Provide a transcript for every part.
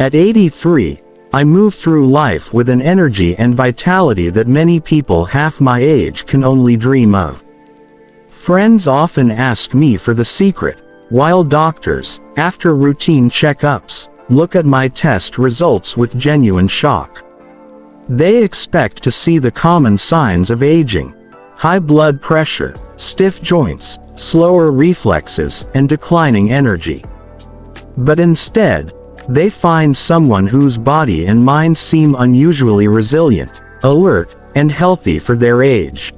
At 83, I move through life with an energy and vitality that many people half my age can only dream of. Friends often ask me for the secret, while doctors, after routine checkups, look at my test results with genuine shock. They expect to see the common signs of aging: high blood pressure, stiff joints, slower reflexes, and declining energy. But instead, they find someone whose body and mind seem unusually resilient, alert, and healthy for their age.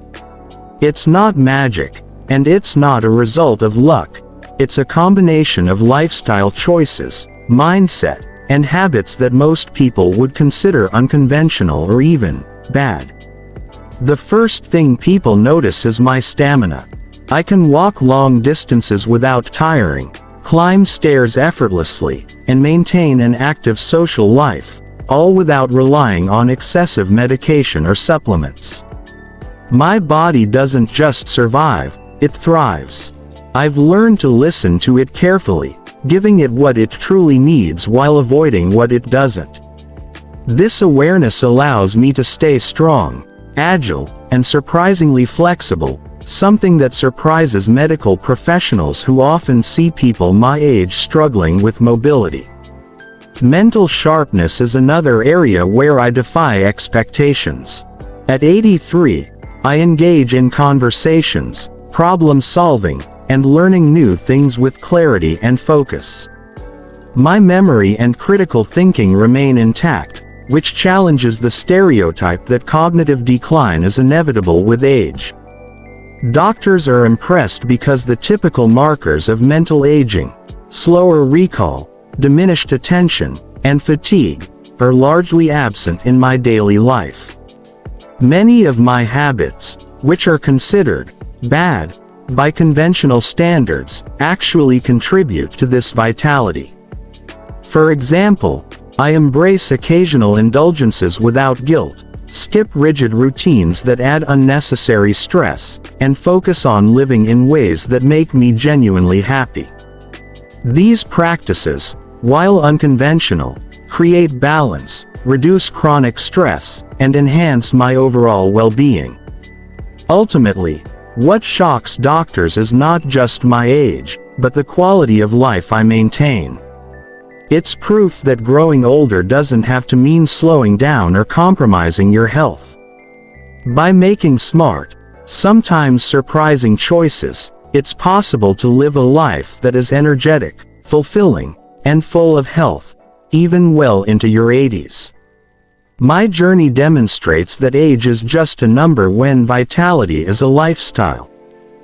It's not magic, and it's not a result of luck. It's a combination of lifestyle choices, mindset, and habits that most people would consider unconventional or even bad. The first thing people notice is my stamina. I can walk long distances without tiring, climb stairs effortlessly, and maintain an active social life, all without relying on excessive medication or supplements. My body doesn't just survive, it thrives. I've learned to listen to it carefully, giving it what it truly needs while avoiding what it doesn't. This awareness allows me to stay strong, agile, and surprisingly flexible, something that surprises medical professionals who often see people my age struggling with mobility. Mental sharpness is another area where I defy expectations. At 83, I engage in conversations, problem solving, and learning new things with clarity and focus. My memory and critical thinking remain intact, which challenges the stereotype that cognitive decline is inevitable with age. Doctors are impressed because the typical markers of mental aging, slower recall, diminished attention, and fatigue, are largely absent in my daily life. Many of my habits, which are considered bad by conventional standards, actually contribute to this vitality. For example, I embrace occasional indulgences without guilt, skip rigid routines that add unnecessary stress, and focus on living in ways that make me genuinely happy. These practices, while unconventional, create balance, reduce chronic stress, and enhance my overall well-being. Ultimately, what shocks doctors is not just my age, but the quality of life I maintain. It's proof that growing older doesn't have to mean slowing down or compromising your health. By making smart, sometimes surprising choices, it's possible to live a life that is energetic, fulfilling, and full of health, even well into your 80s. My journey demonstrates that age is just a number when vitality is a lifestyle.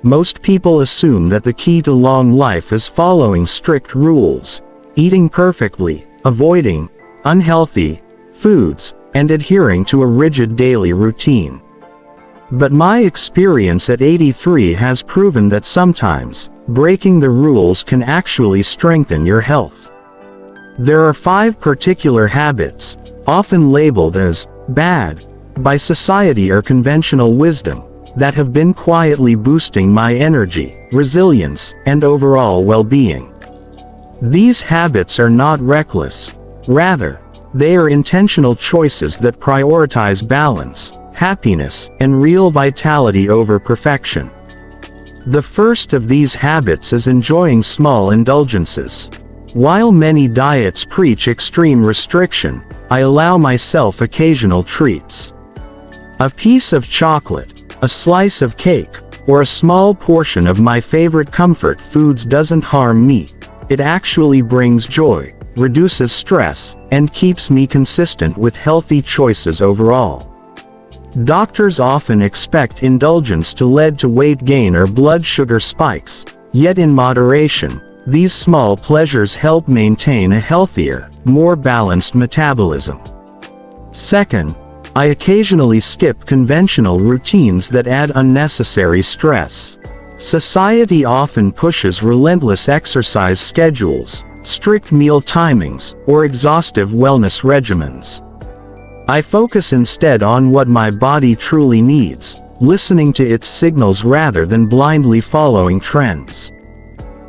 Most people assume that the key to long life is following strict rules, eating perfectly, avoiding unhealthy foods, and adhering to a rigid daily routine. But my experience at 83 has proven that sometimes, breaking the rules can actually strengthen your health. There are 5 particular habits, often labeled as bad by society or conventional wisdom, that have been quietly boosting my energy, resilience, and overall well-being. These habits are not reckless. Rather, they are intentional choices that prioritize balance, happiness, and real vitality over perfection. The first of these habits is enjoying small indulgences. While many diets preach extreme restriction, I allow myself occasional treats. A piece of chocolate, a slice of cake, or a small portion of my favorite comfort foods doesn't harm me. It actually brings joy, reduces stress, and keeps me consistent with healthy choices overall. Doctors often expect indulgence to lead to weight gain or blood sugar spikes, yet in moderation, these small pleasures help maintain a healthier, more balanced metabolism. Second, I occasionally skip conventional routines that add unnecessary stress. Society often pushes relentless exercise schedules, strict meal timings, or exhaustive wellness regimens. I focus instead on what my body truly needs, listening to its signals rather than blindly following trends.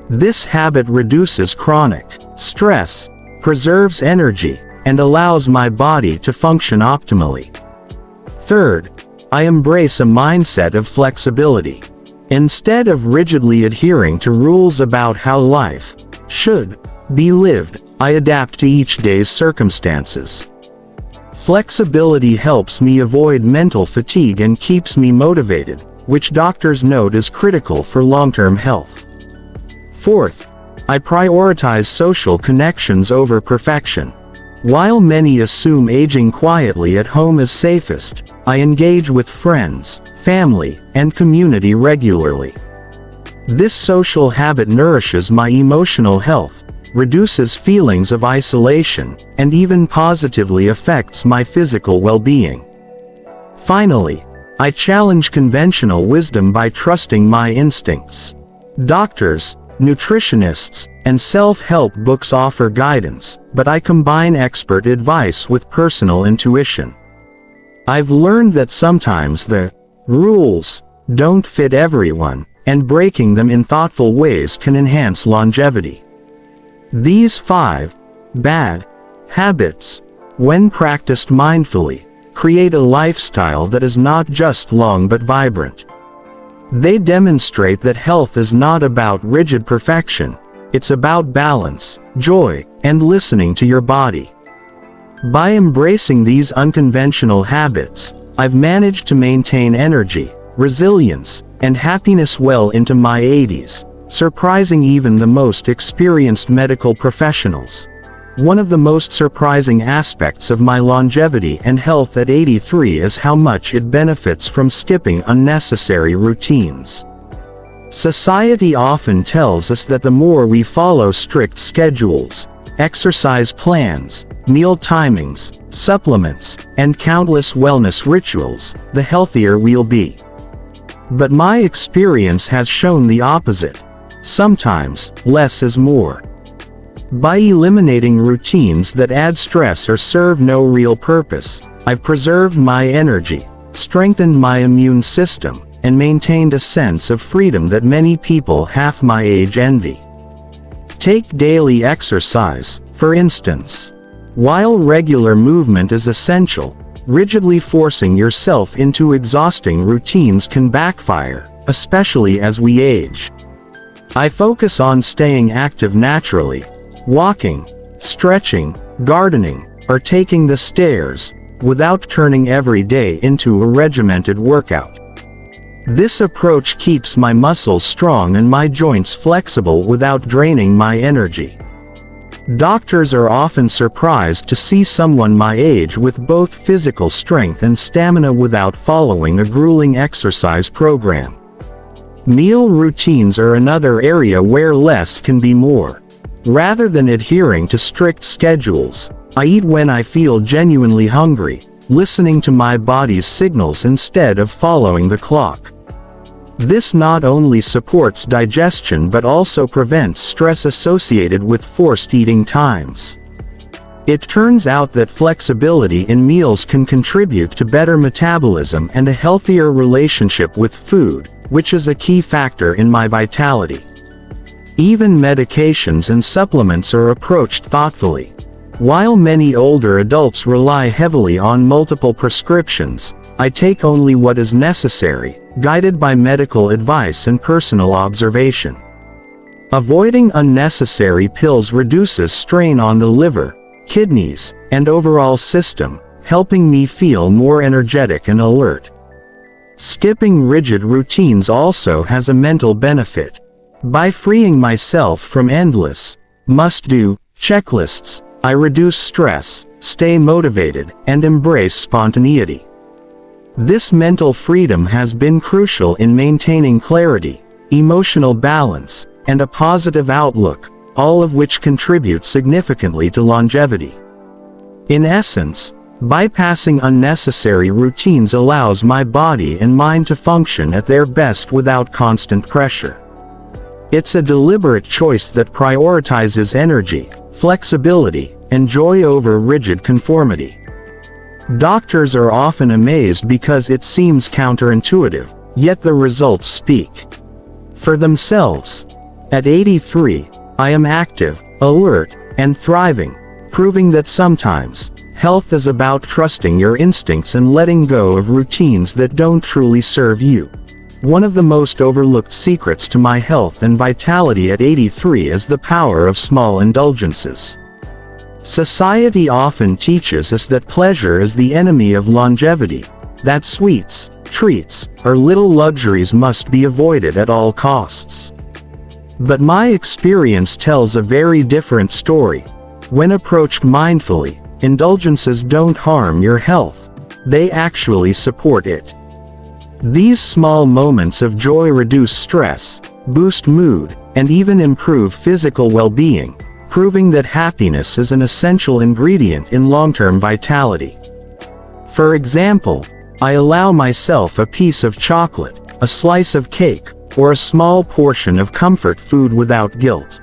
This habit reduces chronic stress, preserves energy, and allows my body to function optimally. Third, I embrace a mindset of flexibility. Instead of rigidly adhering to rules about how life should be lived, I adapt to each day's circumstances. Flexibility helps me avoid mental fatigue and keeps me motivated, which doctors note is critical for long-term health. Fourth, I prioritize social connections over perfection. While many assume aging quietly at home is safest, I engage with friends, family, and community regularly. This social habit nourishes my emotional health, reduces feelings of isolation, and even positively affects my physical well-being. Finally, I challenge conventional wisdom by trusting my instincts. Doctors, nutritionists, and self-help books offer guidance, but I combine expert advice with personal intuition. I've learned that sometimes the rules don't fit everyone, and breaking them in thoughtful ways can enhance longevity. These 5 bad habits, when practiced mindfully, create a lifestyle that is not just long but vibrant. They demonstrate that health is not about rigid perfection, it's about balance, joy, and listening to your body. By embracing these unconventional habits, I've managed to maintain energy, resilience, and happiness well into my 80s, surprising even the most experienced medical professionals. One of the most surprising aspects of my longevity and health at 83 is how much it benefits from skipping unnecessary routines. Society often tells us that the more we follow strict schedules, exercise plans, meal timings, supplements, and countless wellness rituals, the healthier we'll be. But my experience has shown the opposite. Sometimes, less is more. By eliminating routines that add stress or serve no real purpose, I've preserved my energy, strengthened my immune system, and maintained a sense of freedom that many people half my age envy. Take daily exercise, for instance. While regular movement is essential, rigidly forcing yourself into exhausting routines can backfire, especially as we age. I focus on staying active naturally, walking, stretching, gardening, or taking the stairs, without turning every day into a regimented workout. This approach keeps my muscles strong and my joints flexible without draining my energy. Doctors are often surprised to see someone my age with both physical strength and stamina without following a grueling exercise program. Meal routines are another area where less can be more. Rather than adhering to strict schedules, I eat when I feel genuinely hungry, listening to my body's signals instead of following the clock. This not only supports digestion but also prevents stress associated with forced eating times. It turns out that flexibility in meals can contribute to better metabolism and a healthier relationship with food, which is a key factor in my vitality. Even medications and supplements are approached thoughtfully. While many older adults rely heavily on multiple prescriptions, I take only what is necessary, guided by medical advice and personal observation. Avoiding unnecessary pills reduces strain on the liver, kidneys, and overall system, helping me feel more energetic and alert. Skipping rigid routines also has a mental benefit. By freeing myself from endless, must-do checklists, I reduce stress, stay motivated, and embrace spontaneity. This mental freedom has been crucial in maintaining clarity, emotional balance, and a positive outlook, all of which contribute significantly to longevity. In essence, bypassing unnecessary routines allows my body and mind to function at their best without constant pressure. It's a deliberate choice that prioritizes energy, flexibility, and joy over rigid conformity. Doctors are often amazed because it seems counterintuitive, yet the results speak for themselves. At 83, I am active, alert, and thriving, proving that sometimes, health is about trusting your instincts and letting go of routines that don't truly serve you. One of the most overlooked secrets to my health and vitality at 83 is the power of small indulgences. Society often teaches us that pleasure is the enemy of longevity, that sweets, treats, or little luxuries must be avoided at all costs. But my experience tells a very different story. When approached mindfully, indulgences don't harm your health, they actually support it. These small moments of joy reduce stress, boost mood, and even improve physical well-being, proving that happiness is an essential ingredient in long-term vitality. For example, I allow myself a piece of chocolate, a slice of cake, or a small portion of comfort food without guilt.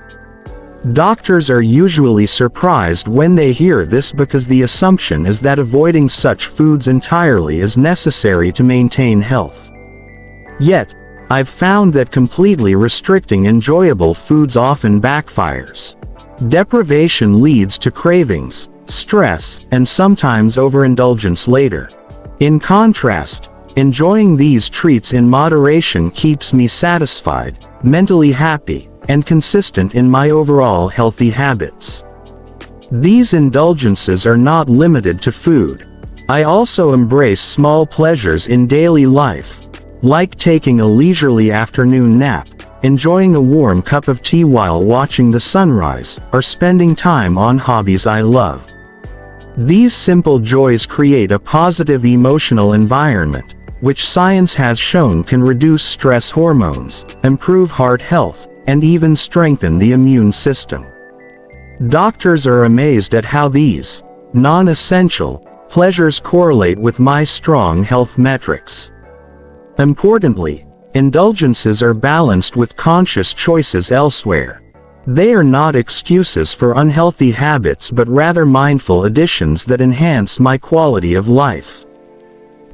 Doctors are usually surprised when they hear this because the assumption is that avoiding such foods entirely is necessary to maintain health. Yet, I've found that completely restricting enjoyable foods often backfires. Deprivation leads to cravings, stress, and sometimes overindulgence later. In contrast, enjoying these treats in moderation keeps me satisfied, mentally happy, and consistent in my overall healthy habits. These indulgences are not limited to food. I also embrace small pleasures in daily life, like taking a leisurely afternoon nap, enjoying a warm cup of tea while watching the sunrise, or spending time on hobbies I love. These simple joys create a positive emotional environment, which science has shown can reduce stress hormones, improve heart health, and even strengthen the immune system. Doctors are amazed at how these non-essential pleasures correlate with my strong health metrics. Importantly, indulgences are balanced with conscious choices elsewhere. They are not excuses for unhealthy habits but rather mindful additions that enhance my quality of life.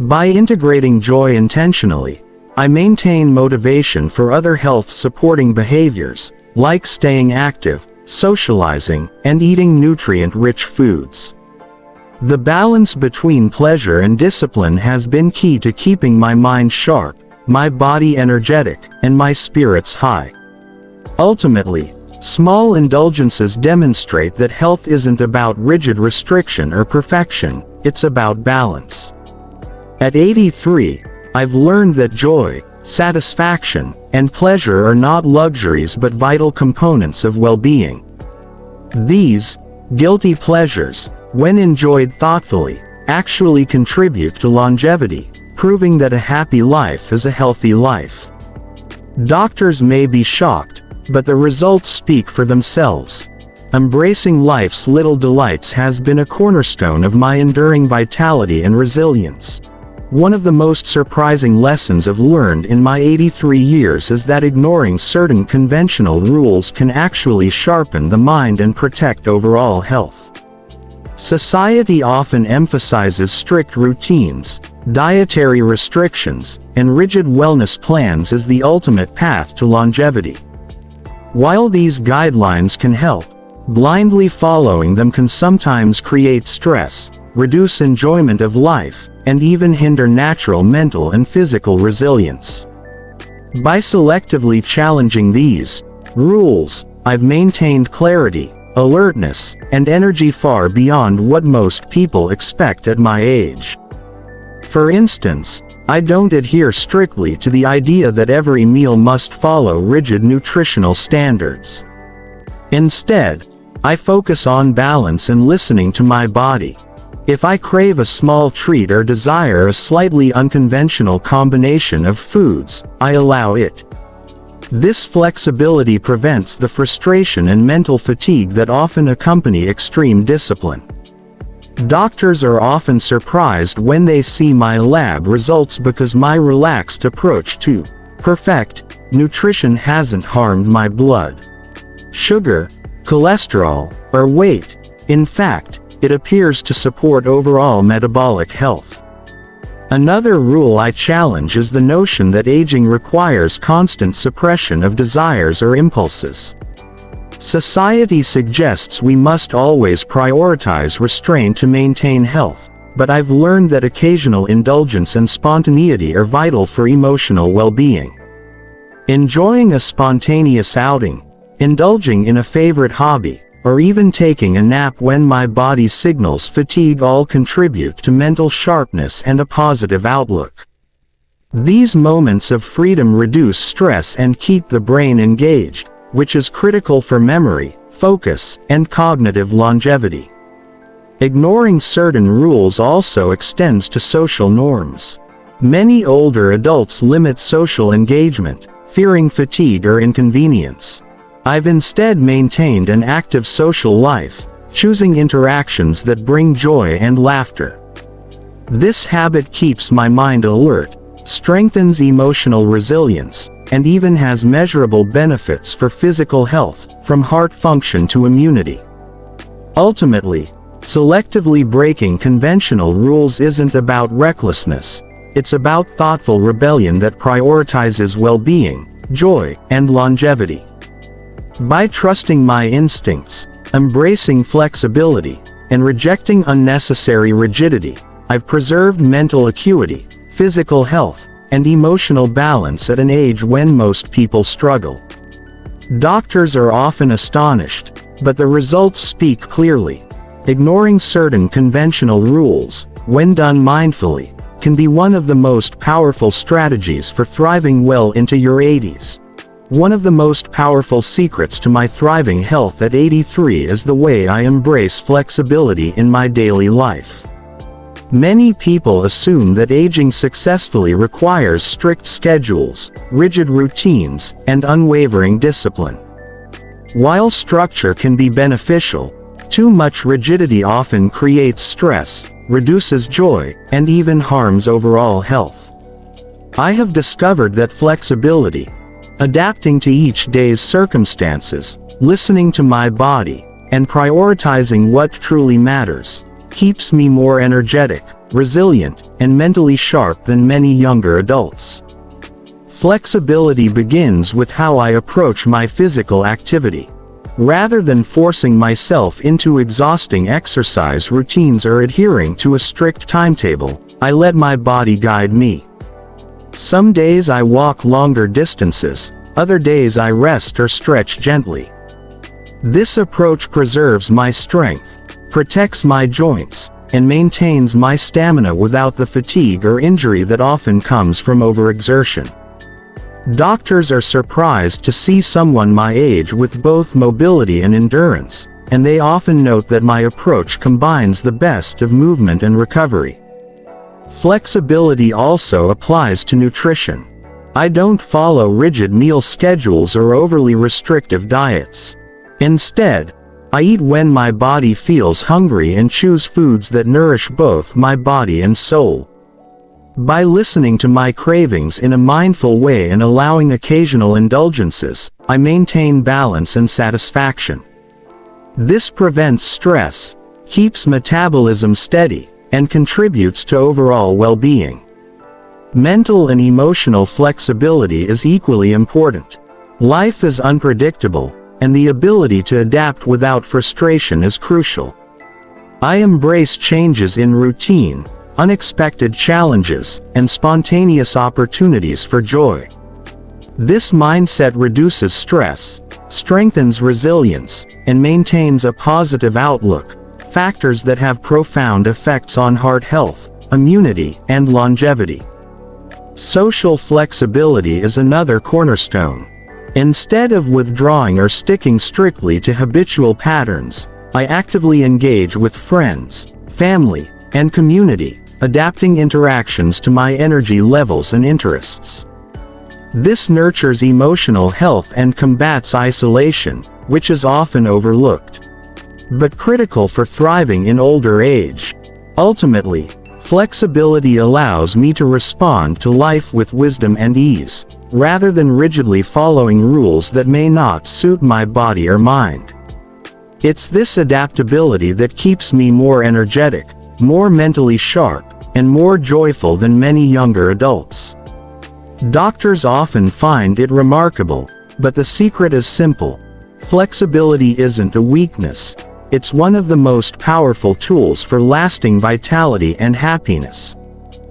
By integrating joy intentionally, I maintain motivation for other health-supporting behaviors, like staying active, socializing, and eating nutrient-rich foods. The balance between pleasure and discipline has been key to keeping my mind sharp, my body energetic, and my spirits high. Ultimately, small indulgences demonstrate that health isn't about rigid restriction or perfection, it's about balance. At 83, I've learned that joy, satisfaction, and pleasure are not luxuries but vital components of well-being. These guilty pleasures, when enjoyed thoughtfully, actually contribute to longevity, proving that a happy life is a healthy life. Doctors may be shocked, but the results speak for themselves. Embracing life's little delights has been a cornerstone of my enduring vitality and resilience. One of the most surprising lessons I've learned in my 83 years is that ignoring certain conventional rules can actually sharpen the mind and protect overall health. Society often emphasizes strict routines, dietary restrictions, and rigid wellness plans as the ultimate path to longevity. While these guidelines can help, blindly following them can sometimes create stress, reduce enjoyment of life, and even hinder natural mental and physical resilience. By selectively challenging these rules, I've maintained clarity, alertness, and energy far beyond what most people expect at my age. For instance, I don't adhere strictly to the idea that every meal must follow rigid nutritional standards. Instead, I focus on balance and listening to my body. If I crave a small treat or desire a slightly unconventional combination of foods, I allow it. This flexibility prevents the frustration and mental fatigue that often accompany extreme discipline. Doctors are often surprised when they see my lab results because my relaxed approach to perfect nutrition hasn't harmed my blood sugar, cholesterol, or weight. In fact, it appears to support overall metabolic health. Another rule I challenge is the notion that aging requires constant suppression of desires or impulses. Society suggests we must always prioritize restraint to maintain health, but I've learned that occasional indulgence and spontaneity are vital for emotional well-being. Enjoying a spontaneous outing, indulging in a favorite hobby, or even taking a nap when my body signals fatigue all contribute to mental sharpness and a positive outlook. These moments of freedom reduce stress and keep the brain engaged, which is critical for memory, focus, and cognitive longevity. Ignoring certain rules also extends to social norms. Many older adults limit social engagement, fearing fatigue or inconvenience. I've instead maintained an active social life, choosing interactions that bring joy and laughter. This habit keeps my mind alert, strengthens emotional resilience, and even has measurable benefits for physical health, from heart function to immunity. Ultimately, selectively breaking conventional rules isn't about recklessness, it's about thoughtful rebellion that prioritizes well-being, joy, and longevity. By trusting my instincts, embracing flexibility, and rejecting unnecessary rigidity, I've preserved mental acuity, physical health, and emotional balance at an age when most people struggle. Doctors are often astonished, but the results speak clearly. Ignoring certain conventional rules, when done mindfully, can be one of the most powerful strategies for thriving well into your 80s. One of the most powerful secrets to my thriving health at 83 is the way I embrace flexibility in my daily life. Many people assume that aging successfully requires strict schedules, rigid routines, and unwavering discipline. While structure can be beneficial, too much rigidity often creates stress, reduces joy, and even harms overall health. I have discovered that flexibility, adapting to each day's circumstances, listening to my body, and prioritizing what truly matters, keeps me more energetic, resilient, and mentally sharp than many younger adults. Flexibility begins with how I approach my physical activity. Rather than forcing myself into exhausting exercise routines or adhering to a strict timetable, I let my body guide me. Some days I walk longer distances, other days I rest or stretch gently. This approach preserves my strength, protects my joints, and maintains my stamina without the fatigue or injury that often comes from overexertion. Doctors are surprised to see someone my age with both mobility and endurance, and they often note that my approach combines the best of movement and recovery. Flexibility also applies to nutrition. I don't follow rigid meal schedules or overly restrictive diets. Instead, I eat when my body feels hungry and choose foods that nourish both my body and soul. By listening to my cravings in a mindful way and allowing occasional indulgences, I maintain balance and satisfaction. This prevents stress, keeps metabolism steady, and contributes to overall well-being. Mental and emotional flexibility is equally important. Life is unpredictable, and the ability to adapt without frustration is crucial. I embrace changes in routine, unexpected challenges, and spontaneous opportunities for joy. This mindset reduces stress, strengthens resilience, and maintains a positive outlook, factors that have profound effects on heart health, immunity, and longevity. Social flexibility is another cornerstone. Instead of withdrawing or sticking strictly to habitual patterns, I actively engage with friends, family, and community, adapting interactions to my energy levels and interests. This nurtures emotional health and combats isolation, which is often overlooked, but critical for thriving in older age. Ultimately, flexibility allows me to respond to life with wisdom and ease, rather than rigidly following rules that may not suit my body or mind. It's this adaptability that keeps me more energetic, more mentally sharp, and more joyful than many younger adults. Doctors often find it remarkable, but the secret is simple. Flexibility isn't a weakness. It's one of the most powerful tools for lasting vitality and happiness.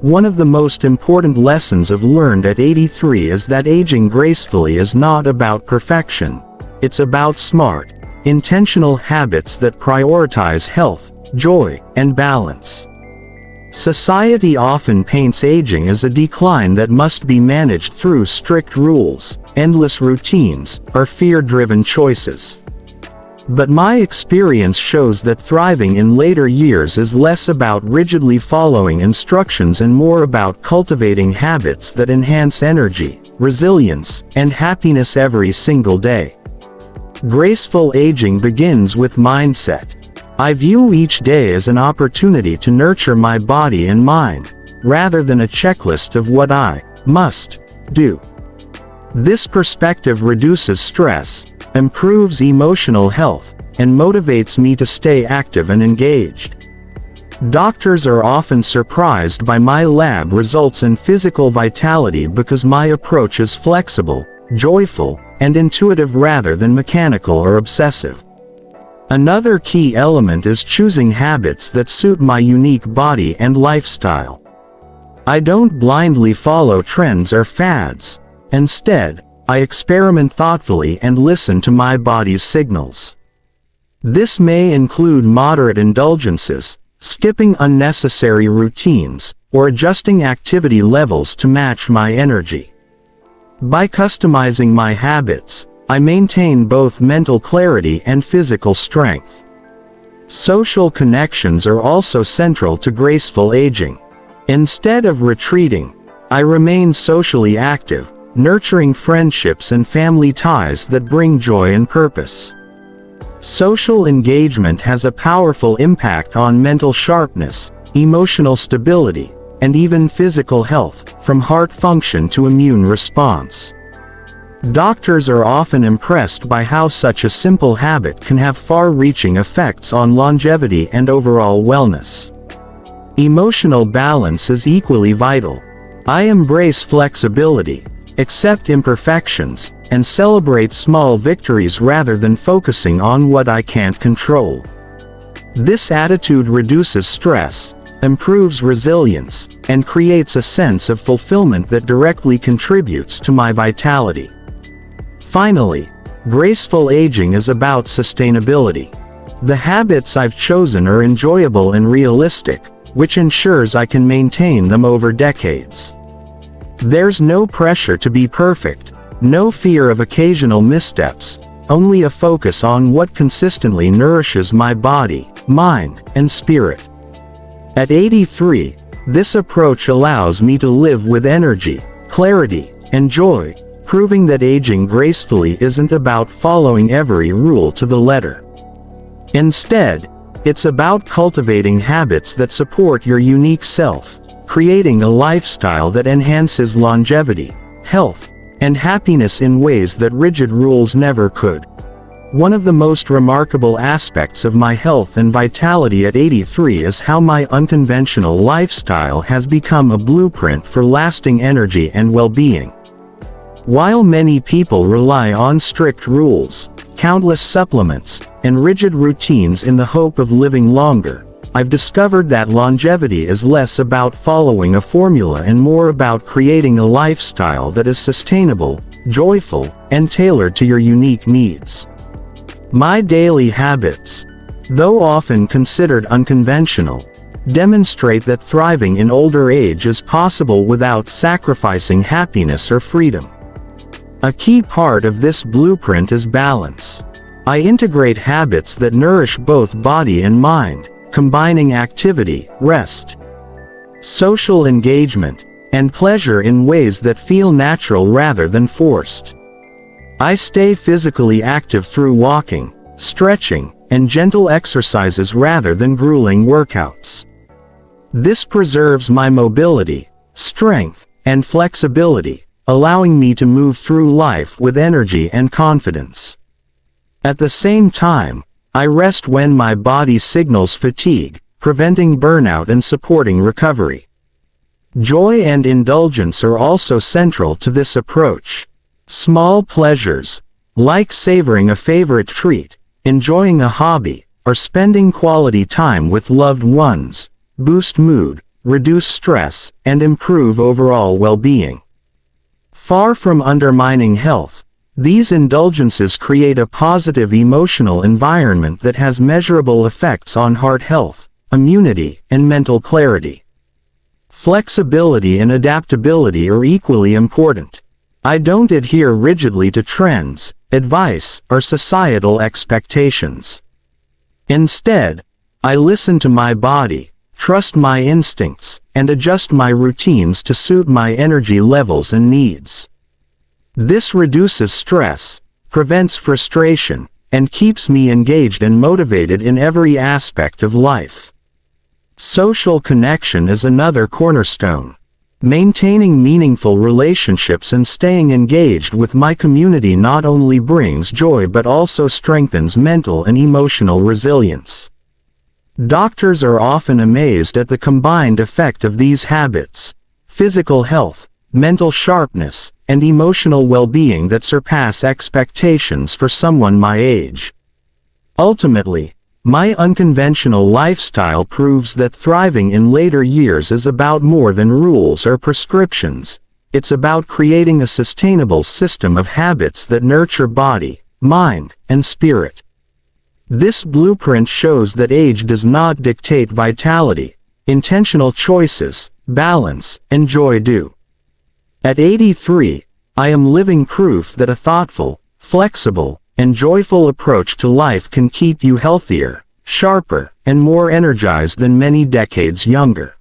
One of the most important lessons I've learned at 83 is that aging gracefully is not about perfection. It's about smart, intentional habits that prioritize health, joy, and balance. Society often paints aging as a decline that must be managed through strict rules, endless routines, or fear-driven choices. But my experience shows that thriving in later years is less about rigidly following instructions and more about cultivating habits that enhance energy, resilience, and happiness every single day. Graceful aging begins with mindset. I view each day as an opportunity to nurture my body and mind, rather than a checklist of what I must do. This perspective reduces stress, improves emotional health, and motivates me to stay active and engaged. Doctors are often surprised by my lab results in physical vitality because my approach is flexible, joyful, and intuitive rather than mechanical or obsessive. Another key element is choosing habits that suit my unique body and lifestyle. I don't blindly follow trends or fads. Instead, I experiment thoughtfully and listen to my body's signals. This may include moderate indulgences, skipping unnecessary routines, or adjusting activity levels to match my energy. By customizing my habits, I maintain both mental clarity and physical strength. Social connections are also central to graceful aging. Instead of retreating, I remain socially active, nurturing friendships and family ties that bring joy and purpose. Social engagement has a powerful impact on mental sharpness, emotional stability, and even physical health, from heart function to immune response. Doctors are often impressed by how such a simple habit can have far-reaching effects on longevity and overall wellness. Emotional balance is equally vital. I embrace flexibility, accept imperfections, and celebrate small victories rather than focusing on what I can't control. This attitude reduces stress, improves resilience, and creates a sense of fulfillment that directly contributes to my vitality. Finally, graceful aging is about sustainability. The habits I've chosen are enjoyable and realistic, which ensures I can maintain them over decades. There's no pressure to be perfect, no fear of occasional missteps, only a focus on what consistently nourishes my body, mind, and spirit. At 83, this approach allows me to live with energy, clarity, and joy, proving that aging gracefully isn't about following every rule to the letter. Instead, it's about cultivating habits that support your unique self, creating a lifestyle that enhances longevity, health, and happiness in ways that rigid rules never could. One of the most remarkable aspects of my health and vitality at 83 is how my unconventional lifestyle has become a blueprint for lasting energy and well-being. While many people rely on strict rules, countless supplements, and rigid routines in the hope of living longer, I've discovered that longevity is less about following a formula and more about creating a lifestyle that is sustainable, joyful, and tailored to your unique needs. My daily habits, though often considered unconventional, demonstrate that thriving in older age is possible without sacrificing happiness or freedom. A key part of this blueprint is balance. I integrate habits that nourish both body and mind, combining activity, rest, social engagement, and pleasure in ways that feel natural rather than forced. I stay physically active through walking, stretching, and gentle exercises rather than grueling workouts. This preserves my mobility, strength, and flexibility, allowing me to move through life with energy and confidence. At the same time, I rest when my body signals fatigue, preventing burnout and supporting recovery. Joy and indulgence are also central to this approach. Small pleasures, like savoring a favorite treat, enjoying a hobby, or spending quality time with loved ones, boost mood, reduce stress, and improve overall well-being. Far from undermining health, these indulgences create a positive emotional environment that has measurable effects on heart health, immunity, and mental clarity. Flexibility and adaptability are equally important. I don't adhere rigidly to trends, advice, or societal expectations. Instead, I listen to my body, trust my instincts, and adjust my routines to suit my energy levels and needs. This reduces stress, prevents frustration, and keeps me engaged and motivated in every aspect of life. Social connection is another cornerstone. Maintaining meaningful relationships and staying engaged with my community not only brings joy but also strengthens mental and emotional resilience. Doctors are often amazed at the combined effect of these habits: physical health, mental sharpness, and emotional well-being that surpass expectations for someone my age. Ultimately, my unconventional lifestyle proves that thriving in later years is about more than rules or prescriptions. It's about creating a sustainable system of habits that nurture body, mind, and spirit. This blueprint shows that age does not dictate vitality. Intentional choices, balance, and joy do. At 83, I am living proof that a thoughtful, flexible, and joyful approach to life can keep you healthier, sharper, and more energized than many decades younger.